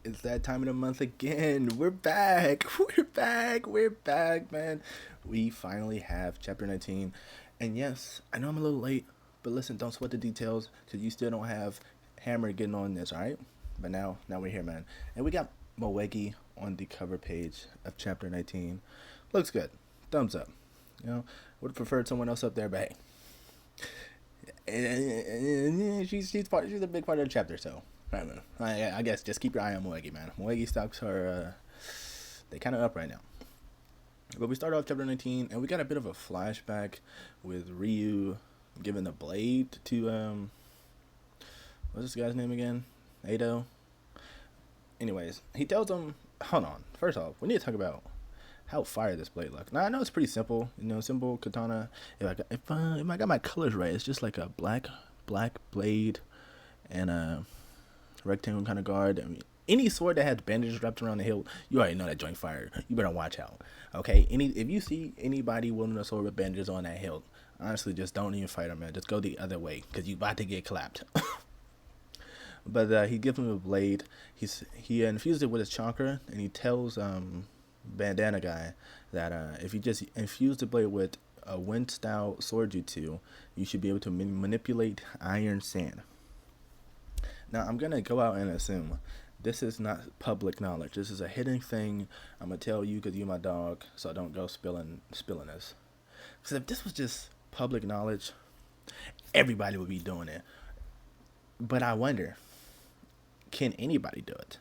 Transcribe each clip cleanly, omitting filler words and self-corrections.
It's that time of the month again. We're back. We're back. We're back, man. We finally have chapter 19. And yes, I know I'm a little late, but listen, don't sweat the details because you still don't have Hammer getting on this, all right? But now we're here, man. And we got Moegi on the cover page of chapter 19. Looks good. Thumbs up. You know, would have preferred someone else up there, but hey. She's a big part of the chapter, so I don't know. I guess just keep your eye on Moegi, man. Moegi stocks are they kind of up right now. But we start off chapter 19, and we got a bit of a flashback with Ryu giving the blade to what's this guy's name again? Ado. Anyways, he tells him, hold on. First off, we need to talk about how fire this blade looks. Now I know it's pretty simple, simple katana. If I got my colors right, it's just like a black blade and a rectangle kind of guard. I mean, any sword that has bandages wrapped around the hilt, you already know that joint fire. You better watch out. Okay, if you see anybody wielding a sword with bandages on that hilt, honestly, just don't even fight them, man. Just go the other way, cause you about to get clapped. But he gives him a blade. He infused it with his chakra, and he tells bandana guy that if you just infuse the blade with a wind style sword jutsu, you should be able to manipulate iron sand. Now I'm gonna go out and assume this is not public knowledge. This is a hidden thing. I'm gonna tell you because you're my dog, so don't go spilling this. Because if this was just public knowledge, everybody would be doing it. But I wonder, can anybody do it?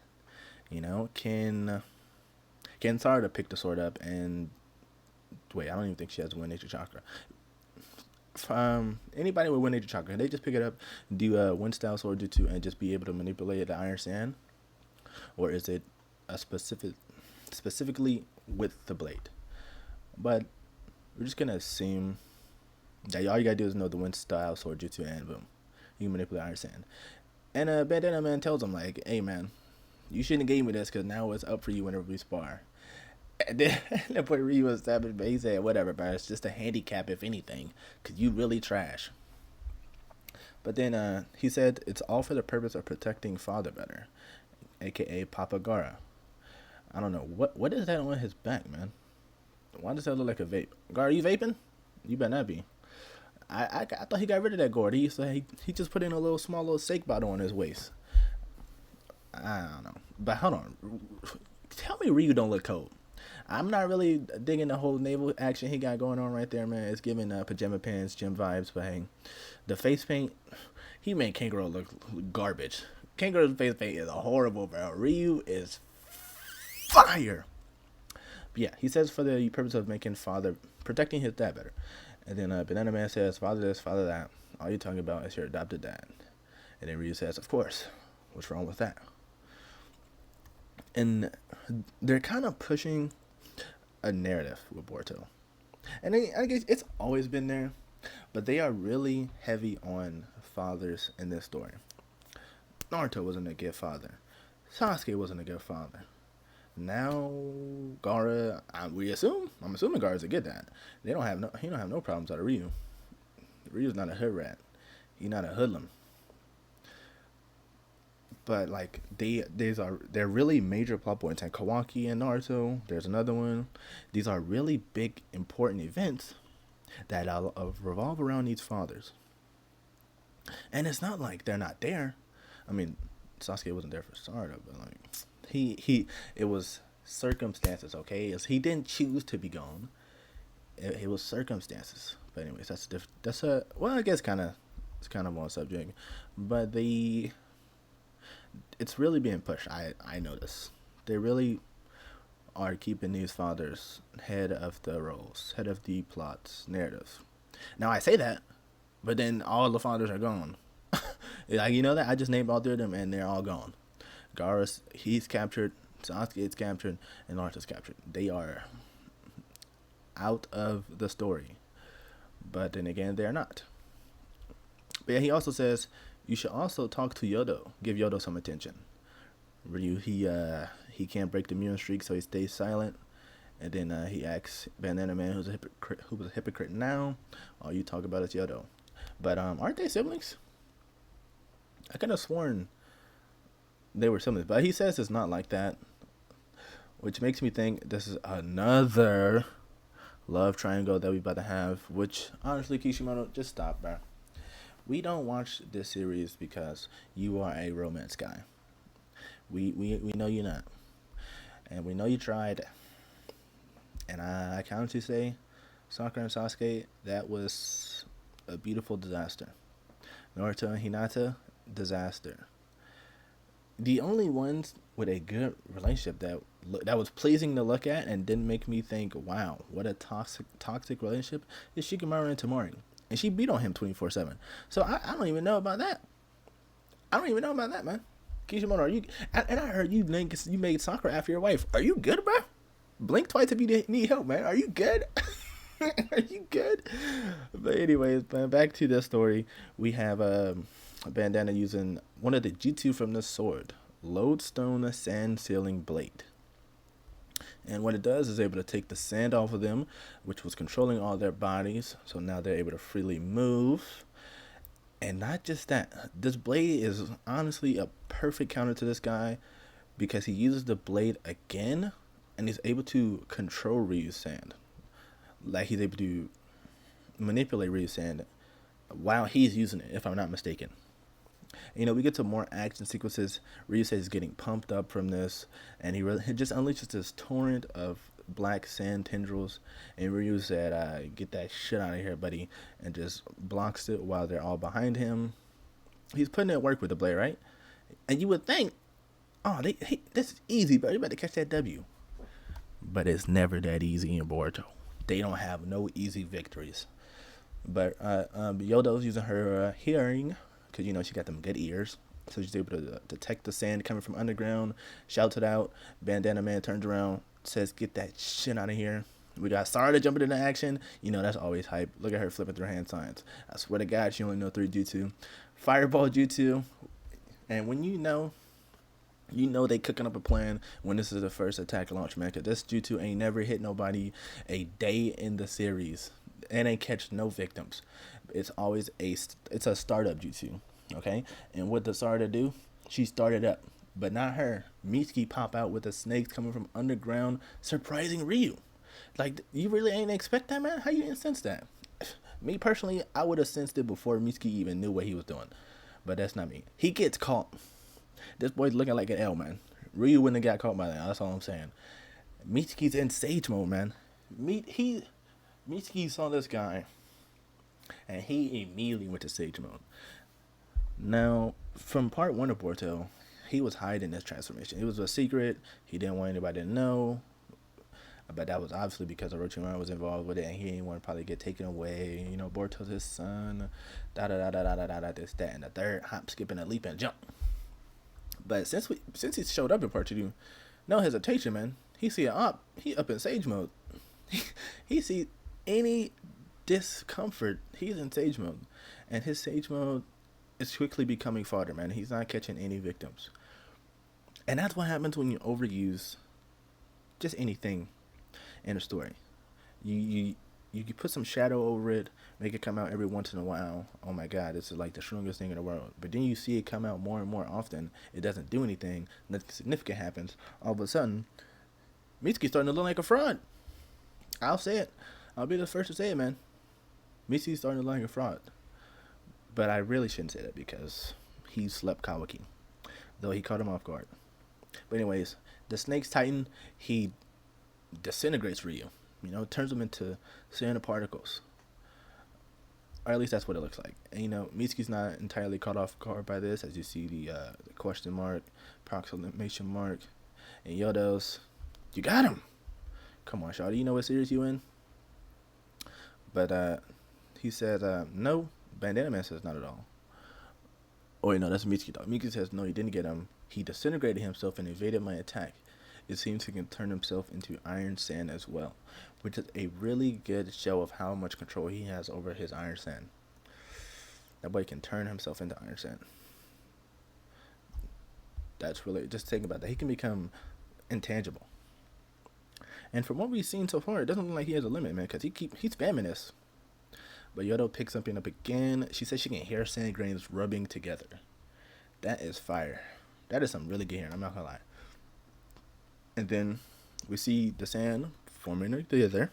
Can Sarada pick the sword up and wait? I don't even think she has wind nature chakra. Anybody with wind nature chakra, can they just pick it up, do a wind style sword jutsu, and just be able to manipulate the iron sand, or is it a specifically with the blade? But we're just gonna assume that all you gotta do is know the wind style sword jutsu, and boom, you can manipulate iron sand. And bandana man tells him like, "Hey man, you shouldn't have gave me this because now it's up for you whenever we spar." And then that boy Ryu was savage, but he said, "Whatever, bro. It's just a handicap, if anything, because you really trash." But then he said it's all for the purpose of protecting Father better, aka Papa Gara. I don't know what is that on his back, man. Why does that look like a vape? Gara, you vaping? You better not be. I thought he got rid of that gourd. He just put in a small little steak bottle on his waist. I don't know. But hold on. Tell me Ryu don't look cold. I'm not really digging the whole naval action he got going on right there, man. It's giving pajama pants, gym vibes, but hey, the face paint, he made Kangaroo look garbage. Kangaroo's face paint is horrible, bro. Ryu is fire. But yeah, he says for the purpose of making Father, protecting his dad better. And then Banana Man says, "Father this, Father that. All you're talking about is your adopted dad." And then Ryu says, "Of course. What's wrong with that?" And they're kind of pushing a narrative with Boruto. And I guess it's always been there, but they are really heavy on fathers in this story. Naruto wasn't a good father. Sasuke wasn't a good father. Now Gaara, I'm assuming Gaara's a good dad. He don't have no problems out of Ryu. Ryu's not a hood rat. He's not a hoodlum. But like they're really major plot points. And Kawaki and Naruto, there's another one. These are really big, important events that revolve around these fathers. And it's not like they're not there. I mean, Sasuke wasn't there for Sarada, but like it was circumstances. Okay, he didn't choose to be gone. It was circumstances. But anyways, I guess it's kind of on subject, but it's really being pushed. I notice they really are keeping these fathers head of the roles, head of the plots, narrative. Now I say that, but then all the fathers are gone. Like that I just named all three of them, and they're all gone. Gaara, he's captured. Sasuke is captured, and Naruto's captured. They are out of the story, but then again, they're not. But yeah, he also says you should also talk to Yodo. Give Yodo some attention. Ryu, he can't break the immune streak, so he stays silent. And then he asks Banana Man, who was a hypocrite now, all you talk about is Yodo. But aren't they siblings? I could have sworn They were similar, but he says it's not like that, which makes me think this is another love triangle that we about to have. Which honestly, Kishimoto, just stop, bro. We don't watch this series because you are a romance guy. We know you're not, and we know you tried. And I can honestly say, Sakura and Sasuke, that was a beautiful disaster. Naruto and Hinata, disaster. The only ones with a good relationship that was pleasing to look at and didn't make me think, wow, what a toxic relationship is Shikamaru and Tamori. And she beat on him 24/7. So I don't even know about that. I don't even know about that, man. Kishimoto, are you? And I heard you made Sakura after your wife. Are you good, bro? Blink twice if you need help, man. Are you good? Are you good? But anyways, man, back to the story. We have a bandana using one of the jutsu from the sword, lodestone sand sealing blade. And what it does is able to take the sand off of them, which was controlling all their bodies. So now they're able to freely move. And not just that, this blade is honestly a perfect counter to this guy because he uses the blade again and he's able to control Ryu's sand. Like he's able to manipulate Ryu's sand while he's using it, if I'm not mistaken. We get to more action sequences. Ryu says he's getting pumped up from this, and he just unleashes this torrent of black sand tendrils. And Ryu said, "Get that shit out of here, buddy," and just blocks it while they're all behind him. He's putting in work with the blade, right? And you would think, oh, this is easy, bro. You better catch that W. But it's never that easy in Boruto. They don't have no easy victories. But Yodo's using her hearing, because she got them good ears, so she's able to detect the sand coming from underground, shouts it out. Bandana Man turns around, says, "Get that shit out of here." We got Sarada jumping into action. That's always hype. Look at her flipping through hand signs. I swear to God, she only knows 3 jutsu. Fireball jutsu. And when you know they cooking up a plan when this is the first attack launch, man. Because this jutsu ain't never hit nobody a day in the series. And ain't catch no victims. It's always it's a startup jutsu, okay? And what does Sarada do? She started up, but not her. Mitsuki pop out with the snakes coming from underground, surprising Ryu. Like, you really ain't expect that, man? How you didn't sense that? Me personally, I would have sensed it before Mitsuki even knew what he was doing, but that's not me. He gets caught. This boy's looking like an L, man. Ryu wouldn't have got caught by that. That's all I'm saying. Mitsuki's in sage mode, man. Mitsuki saw this guy, and he immediately went to sage mode. Now, from part 1 of Boruto, he was hiding this transformation. It was a secret. He didn't want anybody to know. But that was obviously because Orochimaru was involved with it, and he didn't want to probably get taken away. Boruto's his son. This, that, and the third. Hop, skip, and a leap and jump. But since he showed up in part 2, no hesitation, man. He see he up in sage mode. He see any discomfort, he's in sage mode, and his sage mode is quickly becoming fodder, man. He's not catching any victims, and that's what happens when you overuse just anything in a story. You put some shadow over it, make it come out every once in a while. Oh my God, this is like the strongest thing in the world. But then you see it come out more and more often. It doesn't do anything. Nothing significant happens. All of a sudden, Mitsuki's starting to look like a fraud. I'll say it. I'll be the first to say it, man. Mitsuki's starting to look like a fraud. But I really shouldn't say that because he slept Kawaki, though he caught him off guard. But anyways, the Snake's Titan, he disintegrates Ryu. Turns him into sand particles. Or at least that's what it looks like. And Mitsuki's not entirely caught off guard by this, as you see the question mark, approximation mark, and Yodo's, "You got him! Come on, shawty, you know what series you in?" But he says, "No." Bandana Man says, "Not at all." Oh, wait, no, that's Mitsuki, though. Mitsuki says, "No, he didn't get him. He disintegrated himself and evaded my attack. It seems he can turn himself into iron sand as well," which is a really good show of how much control he has over his iron sand. That boy can turn himself into iron sand. That's really, just think about that. He can become intangible. And from what we've seen so far, it doesn't look like he has a limit, man, because he's spamming this. But Yodo picks something up again. She says she can hear sand grains rubbing together. That is fire. That is some really good hearing. I'm not gonna lie. And then we see the sand forming together.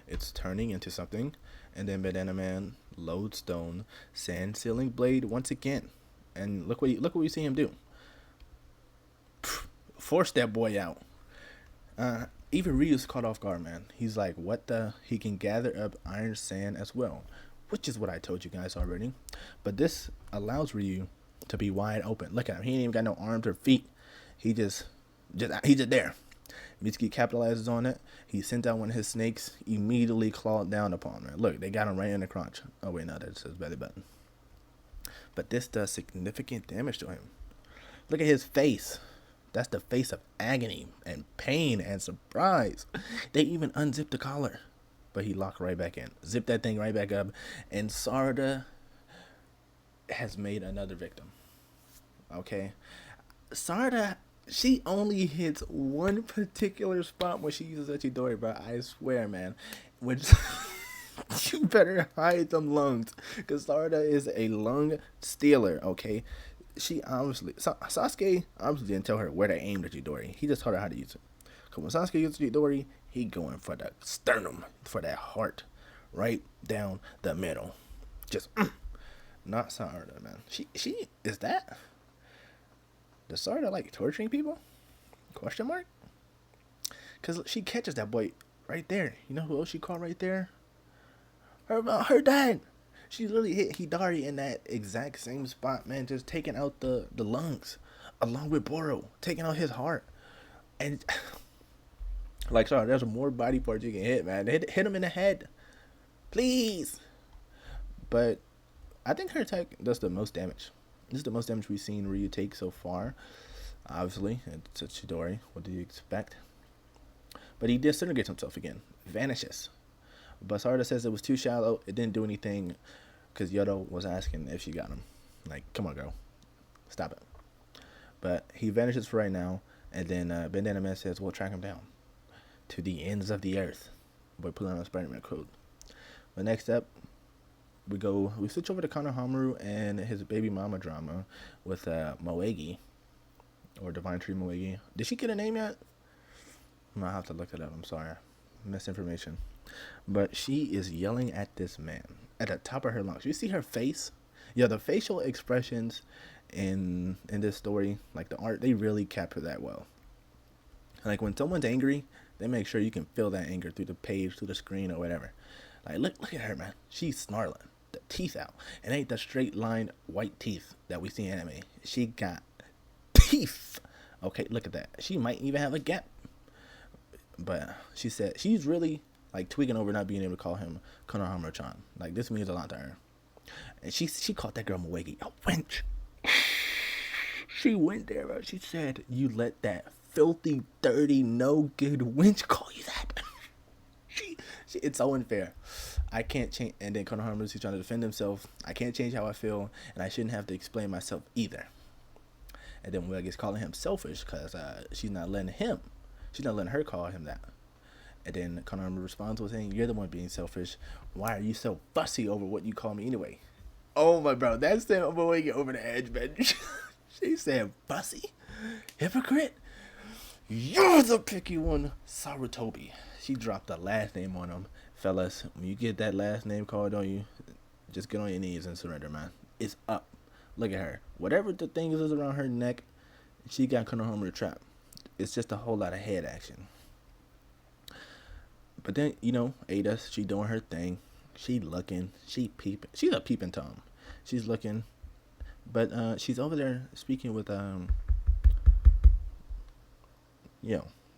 It's turning into something, and then Banana Man lodestone sand sealing blade once again. And look what we see him do. Force that boy out. Even Ryu's caught off guard, man. He's like, what the? He can gather up iron sand as well, which is what I told you guys already. But this allows Ryu to be wide open. Look at him. He ain't even got no arms or feet. He's just there. Mitsuki capitalizes on it. He sent out one of his snakes, immediately clawed down upon him. Look, they got him right in the crotch. Oh wait, no, that's his belly button. But this does significant damage to him. Look at his face. That's the face of agony and pain and surprise. They even unzipped the collar. But he locked right back in. Zipped that thing right back up. And Sarada has made another victim. Okay? Sarada, she only hits one particular spot when she uses a Chidori, bro. I swear, man. Which you better hide them lungs. Because Sarada is a lung stealer, okay? She obviously Sasuke obviously didn't tell her where to aim the Chidori. He just taught her how to use it. Cause when Sasuke uses Chidori, he going for the sternum, for that heart, right down the middle. Just not Sarada, man. She is that. Does Sarada like torturing people? Question mark. Cause she catches that boy right there. You know who else she caught right there? Her dad. She literally hit Hidari in that exact same spot, man. Just taking out the lungs, along with Boro, taking out his heart, and like, sorry, there's more body parts you can hit, man. Hit him in the head, please. But I think her attack does the most damage. This is the most damage we've seen Ryu take so far. Obviously, it's a Chidori. What do you expect? But he disintegrates himself again, vanishes. But Sarada says it was too shallow. It didn't do anything because Yodo was asking if she got him. Like, come on, girl. Stop it. But he vanishes for right now. And then Bandana Man says, we'll track him down to the ends of the earth. By pulling on Spider-Man code. But next up, we switch over to Konohamru and his baby mama drama with Moegi. Or Divine Tree Moegi. Did she get a name yet? I'm going to have to look it up. I'm sorry. Misinformation. But she is yelling at this man at the top of her lungs. You see her face? Yeah, the facial expressions in this story, like the art, they really capture that well. Like when someone's angry, they make sure you can feel that anger through the page, through the screen, or whatever. Like look at her, man. She's snarling, the teeth out. It ain't the straight line white teeth that we see in anime. She got teeth. Okay, look at that. She might even have a gap. But she said she's really like tweaking over not being able to call him Konohamru-chan. Like this means a lot to her. And she called that girl Moegi a wench. She went there, bro. She said, you let that filthy, dirty, no good wench call you that. she it's so unfair. I can't change. And then Konohamru, he's trying to defend himself. I can't change how I feel, and I shouldn't have to explain myself either. And then Moegi's calling him selfish because she's not letting her call him that. And then Konohamru responds with saying, you're the one being selfish. Why are you so fussy over what you call me anyway? Oh my bro, that's the Moegi over the edge, man. She said, fussy? Hypocrite? You're the picky one, Sarutobi. She dropped the last name on him. Fellas, when you get that last name called on you, just get on your knees and surrender, man. It's up. Look at her. Whatever the thing is around her neck, she got Konohamru trapped. It's just a whole lot of head action. But then, Ada, she doing her thing. She looking. She peeping. She's a peeping Tom. She's looking. But she's over there speaking with, no,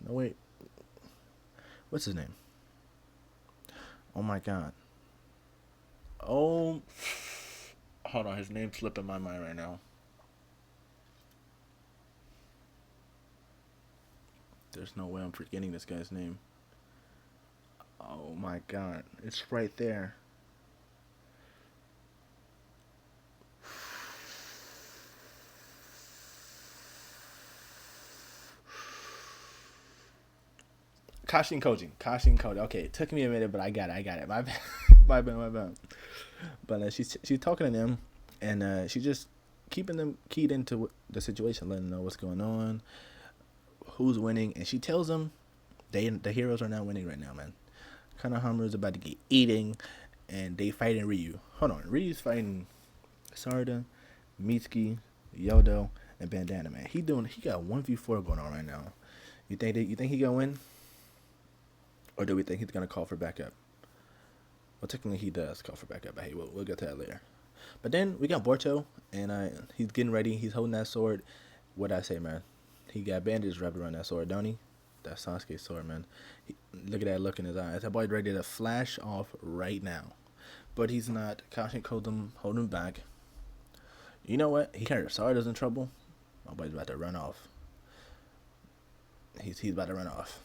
wait. What's his name? Oh, my God. Oh. Hold on. His name's slipping my mind right now. There's no way I'm forgetting this guy's name. Oh my God. It's right there. Kashin Koji. Okay, it took me a minute, but I got it. My bad. My bad. But she's talking to them, and she just keeping them keyed into the situation, letting them know what's going on, who's winning, and she tells them the heroes are not winning right now, man. Konohamru is about to get eating, and they fighting Ryu. Hold on, Ryu's fighting Sarda, Mitsuki, Yodo, and Bandana, man. He got 1v4 going on right now. You think he gonna win, or do we think he's gonna call for backup? Well, technically he does call for backup, but hey, we'll get to that later. But then we got Boruto, and he's getting ready. He's holding that sword. What I say, man? He got bandages wrapped around that sword, don't he? That's Sasuke's sword, man. Look at that look in his eyes. That boy's ready to flash off right now. But he's not. Caution codes him, holding him back. You know what? He heard Sarda's in trouble. My boy's about to run off. He's about to run off.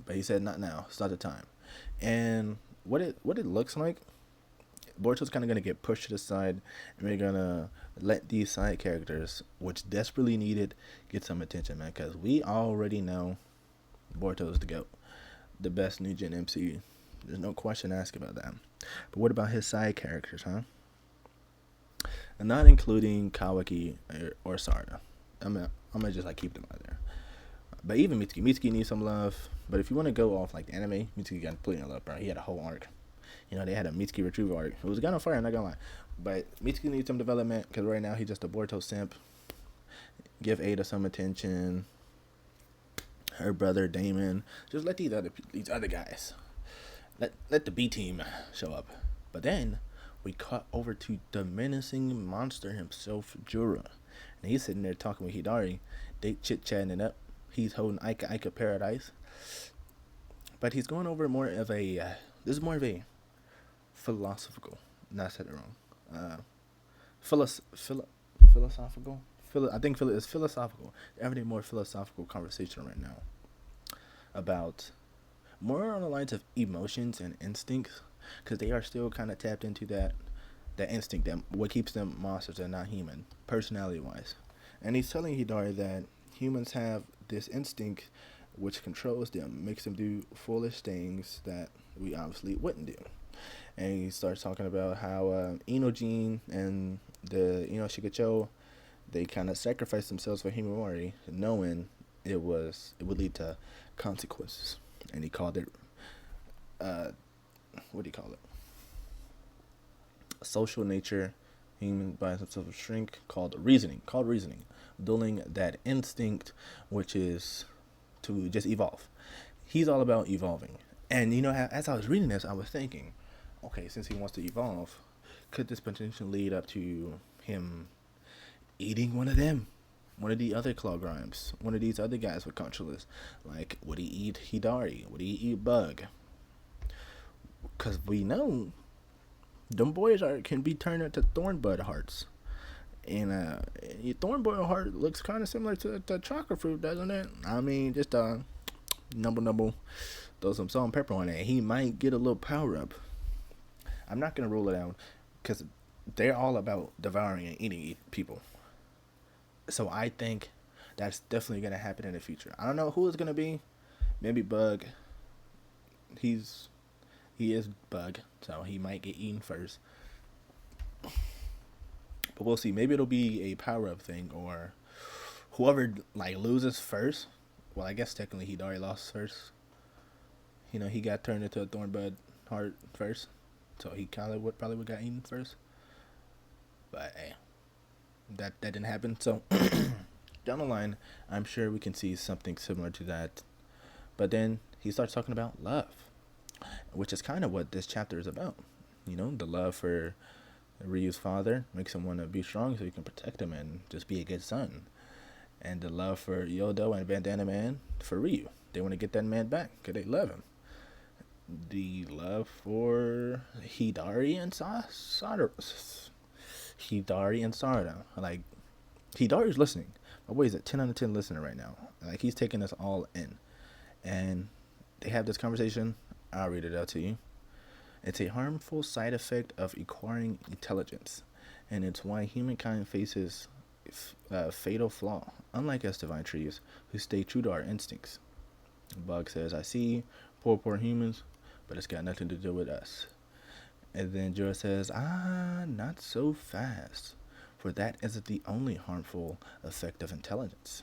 But he said not now. It's not the time. And what it looks like, Boruto's kind of going to get pushed to the side, and we're going to let these side characters, which desperately needed, get some attention, man. Because we already know Boruto's the GOAT. The best new gen MCU. There's no question asked about that. But what about his side characters, huh? And not including Kawaki or Sarda. I'm gonna just like keep them out there. But even Mitsuki needs some love. But if you want to go off like the anime, Mitsuki got plenty of love, bro. He had a whole arc. You know, they had a Mitsuki retrieval arc. It was a gun on fire, I'm not gonna lie. But Mitsuki needs some development because right now he's just a Boruto simp. Give Ada some attention. Her brother Damon. Just let these other guys. Let the B team show up. But then we cut over to the menacing monster himself, Jura. And he's sitting there talking with Hidari. They chit-chatting it up. He's holding Ika Paradise. But he's going over more of a... this is more of a philosophical... No, I said it wrong. Philosophical? I think it's philosophical. They're having a more philosophical conversation right now. About... more on the lines of emotions and instincts. Because they are still kind of tapped into that instinct, that what keeps them monsters and not human, personality-wise. And he's telling Hidari that humans have this instinct which controls them, makes them do foolish things that we obviously wouldn't do. And he starts talking about how Inojin and the Shikacho, they kind of sacrificed themselves for Himawari, knowing it would lead to consequences. And he called it, what do you call it? A social nature, human by himself of shrink, called reasoning, dueling that instinct, which is to just evolve. He's all about evolving. And as I was reading this, I was thinking, okay, since he wants to evolve, could this potentially lead up to him eating one of the other claw grimes, one of these other guys with controllers? Like, would he eat Hidari? Would he eat Bug? Because we know them boys can be turned into Thornbud hearts. And Thornbud heart looks kind of similar to the chocolate fruit, doesn't it? I mean, just nubble, throw some salt and pepper on it. He might get a little power up. I'm not going to rule it out because they're all about devouring and eating people. So I think that's definitely going to happen in the future. I don't know who it's going to be. Maybe Bug. He is Bug, so he might get eaten first. But we'll see. Maybe it'll be a power-up thing, or whoever loses first. Well, I guess technically Hidari lost first. He got turned into a Thornbud heart first, so he probably would got eaten first. But hey, that didn't happen. So down the line, I'm sure we can see something similar to that. But then he starts talking about love, which is kind of what this chapter is about. The love for Ryu's father makes him want to be strong so he can protect him and just be a good son. And the love for Yodo and Bandana Man for Ryu. They want to get that man back because they love him. The love for Hidari and Sarda. Like, Hidari's listening. My boy is a 10 out of 10 listener right now. Like, he's taking us all in. And they have this conversation. I'll read it out to you. It's a harmful side effect of acquiring intelligence, and it's why humankind faces a fatal flaw, unlike us divine trees, who stay true to our instincts. Bug says, I see, poor humans, but it's got nothing to do with us. And then Jura says, not so fast. for that isn't the only harmful effect of intelligence.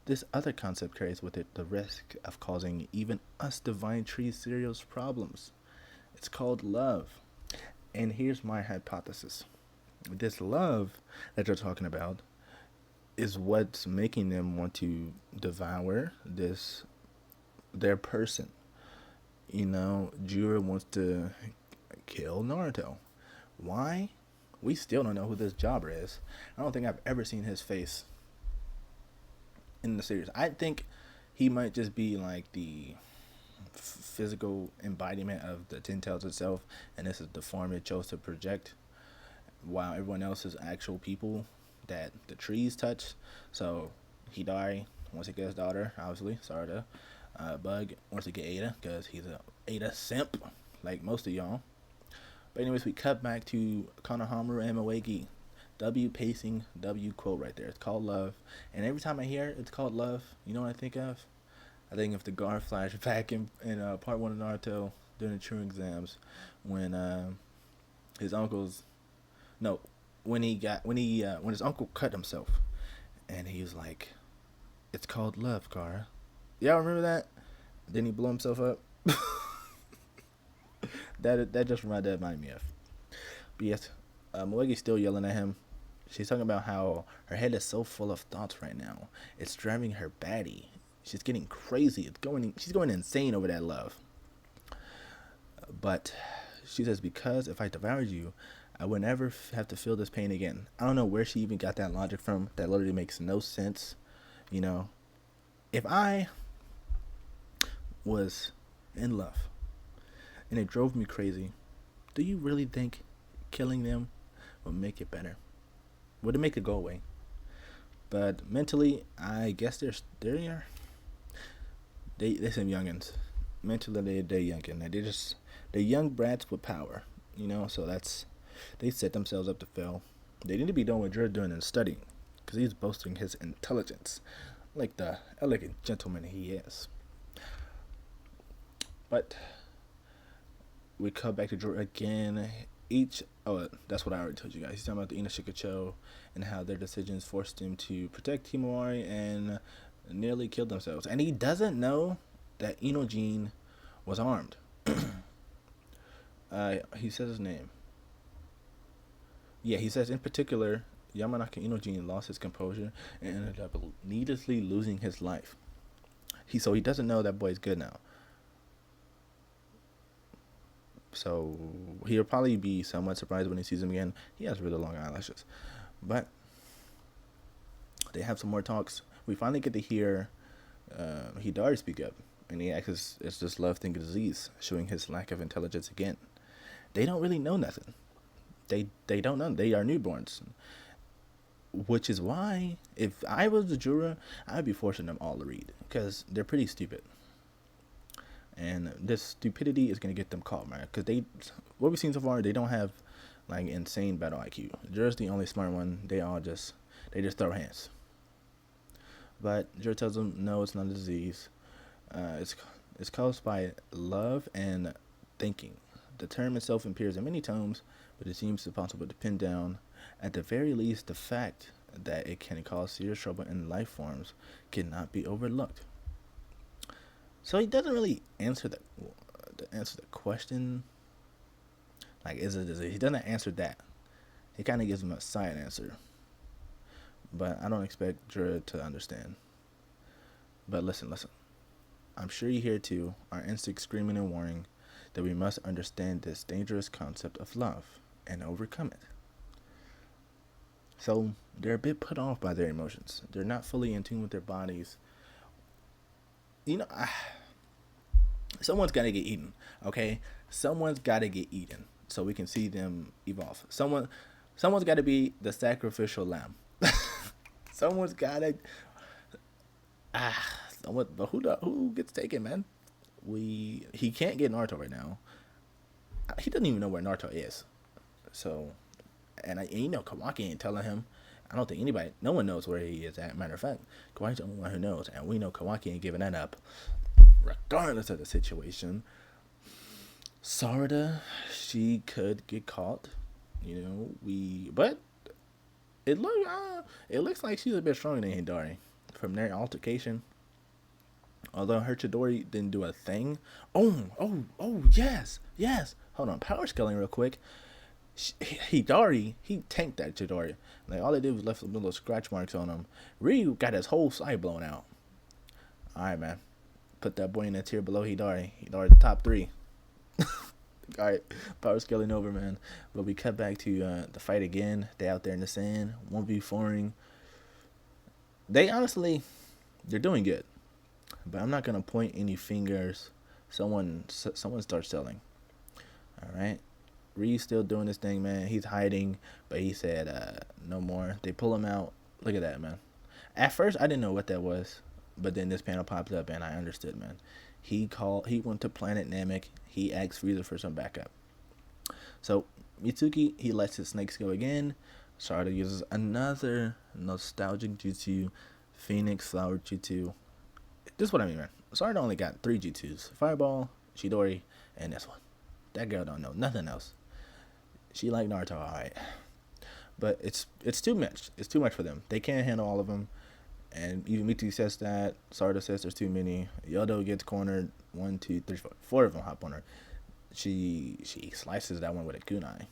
This other concept carries with it the risk of causing even us divine trees serious problems. It's called love. And here's my hypothesis. This love that you're talking about is what's making them want to devour this their person. Jura wants to kill Naruto. Why? We still don't know who this jobber is. I don't think I've ever seen his face in the series. I think he might just be like the physical embodiment of the Ten Tails itself, and this is the form it chose to project, while everyone else is actual people that the trees touch. So Hidari wants to get his daughter, obviously. Sarada. Bug wants to get Ada because he's a Ada simp, like most of y'all. But anyways, we cut back to Konohamru and Moegi. W pacing, W quote right there. It's called love. And every time I hear it's called love, you know what I think of? I think of the Guard flashback in part 1 of Naruto during the True exams when his uncle's no when his uncle cut himself and he was like, it's called love, Gara. Y'all remember that? Then he blew himself up. that just reminded me of. But yes, Moegi's still yelling at him. She's talking about how her head is so full of thoughts right now. It's driving her batty. She's getting crazy. She's going insane over that love. But she says, because if I devoured you, I would never have to feel this pain again. I don't know where she even got that logic from. That literally makes no sense. If I was in love and it drove me crazy, do you really think killing them would make it better? Would it make it go away? But mentally, I guess they're some youngins. Mentally, they're youngin. They're young brats with power. So they set themselves up to fail. They need to be doing what you're doing and studying, because he's boasting his intelligence, like the elegant gentleman he is. But we come back to Jorah again. That's what I already told you guys. He's talking about the Inoshikacho and how their decisions forced him to protect Himawari and nearly killed themselves. And he doesn't know that Inojin was armed. He says his name. Yeah, he says in particular, Yamanaka Inojin lost his composure and ended up needlessly losing his life. So he doesn't know that boy's good now. So he'll probably be somewhat surprised when he sees him again. He has really long eyelashes. But they have some more talks. We finally get to hear Hidari speak up. And he asks, is this love thing a disease? Showing his lack of intelligence again. They don't really know nothing. They don't know. They are newborns. Which is why, if I was the juror, I'd be forcing them all to read. Because they're pretty stupid. And this stupidity is going to get them caught, man. Because what we've seen so far, they don't have like insane battle IQ. Jura's the only smart one. They just throw hands. But Jura tells them, no, it's not a disease. It's caused by love and thinking. The term itself appears in many tomes, but it seems impossible to pin down. At the very least, the fact that it can cause serious trouble in life forms cannot be overlooked. So he doesn't really answer the question. Like, is it a disease? He doesn't answer that. He kind of gives him a side answer. But I don't expect Jura to understand. But listen. I'm sure you hear too, our instinct screaming and warning that we must understand this dangerous concept of love and overcome it. So they're a bit put off by their emotions. They're not fully in tune with their bodies. Someone's got to get eaten, okay? Someone's got to get eaten so we can see them evolve. Someone's got to be the sacrificial lamb. Someone's got to... But who gets taken, man? He can't get Naruto right now. He doesn't even know where Naruto is. So, and Kawaki ain't telling him. I don't think no one knows where he is at. Matter of fact, Kawaki's the only one who knows, and we know Kawaki ain't giving that up, regardless of the situation. Sarada, she could get caught, but It looks like she's a bit stronger than Hidari from their altercation. Although her Chidori didn't do a thing. Yes, yes. Hold on, power scaling real quick. Hidari, he tanked that Chidori. Like all they did was left some little scratch marks on him. Ryu got his whole side blown out. All right, man. Put that boy in a tier below Hidari. Hidari the top 3. All right, power scaling over, man. But we cut back to the fight again. They out there in the sand, 1v4ing. They honestly, they're doing good. But I'm not gonna point any fingers. Someone starts selling. All right, Reed's still doing this thing, man. He's hiding, but he said no more. They pull him out. Look at that, man. At first, I didn't know what that was, but then this panel popped up and I understood, man. He went to Planet Namek. He asked Frieza for some backup. So Mitsuki, he lets his snakes go again. Sarada uses another nostalgic jutsu, Phoenix Flower jutsu. This is what I mean, man. Sarada only got 3 jutsus: Fireball, Chidori, and this one. That girl don't know nothing else. She like Naruto, alright. But it's too much. It's too much for them. They can't handle all of them. And even Mitsuki says that. Sarada says there's too many. Yodo gets cornered. 1, 2, 3, 4. 4 of them hop on her. She slices that one with a kunai.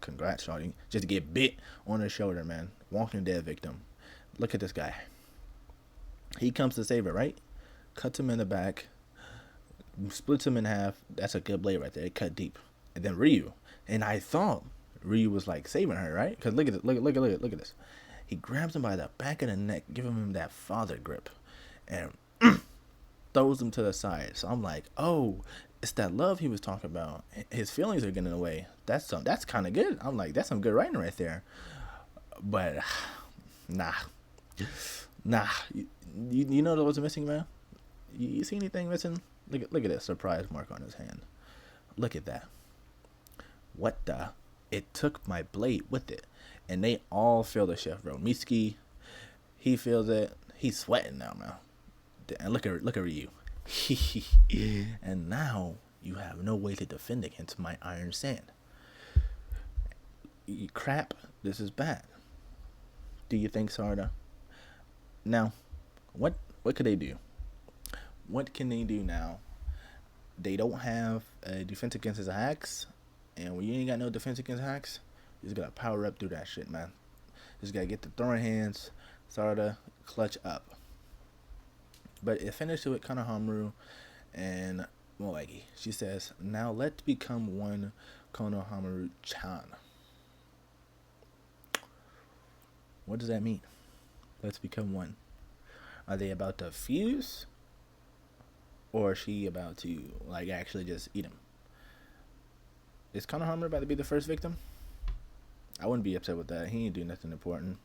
Congrats, shawty. Just to get bit on her shoulder, man. Walking dead victim. Look at this guy. He comes to save her, right? Cuts him in the back. Splits him in half. That's a good blade right there. It cut deep. And then Ryu. And I thought Ryu was like saving her, right? Because look at this. Look at this. He grabs him by the back of the neck, giving him that father grip, and throws him to the side. So I'm like, oh, it's that love he was talking about. His feelings are getting away. That's kind of good. I'm like, that's some good writing right there. But nah. You know what was missing, man? You see anything missing? Look at that surprise mark on his hand. Look at that. What the? It took my blade with it. And they all feel the shift, bro. Mitsuki, he feels it. He's sweating now, man. And look at Ryu. And now you have no way to defend against my Iron Sand. Crap, this is bad. Do you think, Sarada? Now, what could they do? What can they do now? They don't have a defense against his hacks. And when you ain't got no defense against hacks, you just gotta power up through that shit, man. Just gotta get the throwing hands, Sarada, clutch up. But it finished with Konohamru and Moegi. She says, now let's become one, Konohamaru-chan. What does that mean? Let's become one. Are they about to fuse? Or is she about to, like, actually just eat him? Is Konohamru about to be the first victim? I wouldn't be upset with that. He ain't do nothing important.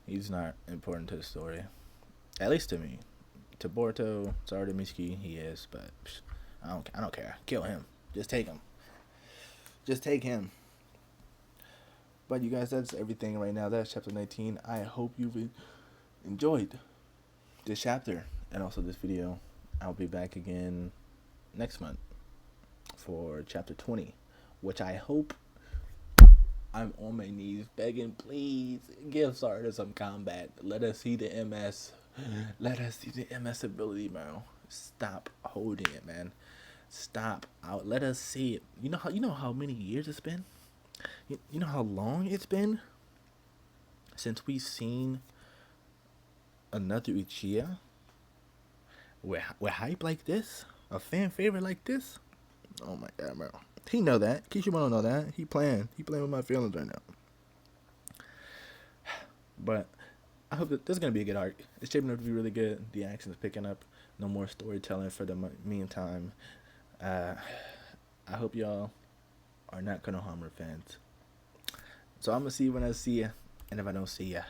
He's not important to the story. At least to me. To Boruto, Sarada, Mitsuki, he is, but I don't care. Kill him. Just take him. Just take him. But you guys, that's everything right now. That's chapter 19. I hope you've enjoyed this chapter and also this video. I'll be back again next month for chapter 20, which I hope I'm on my knees begging, please give Sarada some combat. Let us see the MS. Let us see the MS ability, man. Stop holding it, man. Stop out. Let us see it. You know how many years it's been? You know how long it's been since we've seen another Uchiha with hype like this, a fan favorite like this. Oh my god, bro. He know that. Kishimoto know that. He playing with my feelings right now. But I hope that this is gonna be a good arc. It's shaping up to be really good. The action is picking up. No more storytelling for the meantime. I hope y'all are not Konohamru fans. So I'm gonna see you when I see ya, and if I don't see ya,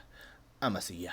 I'ma see ya.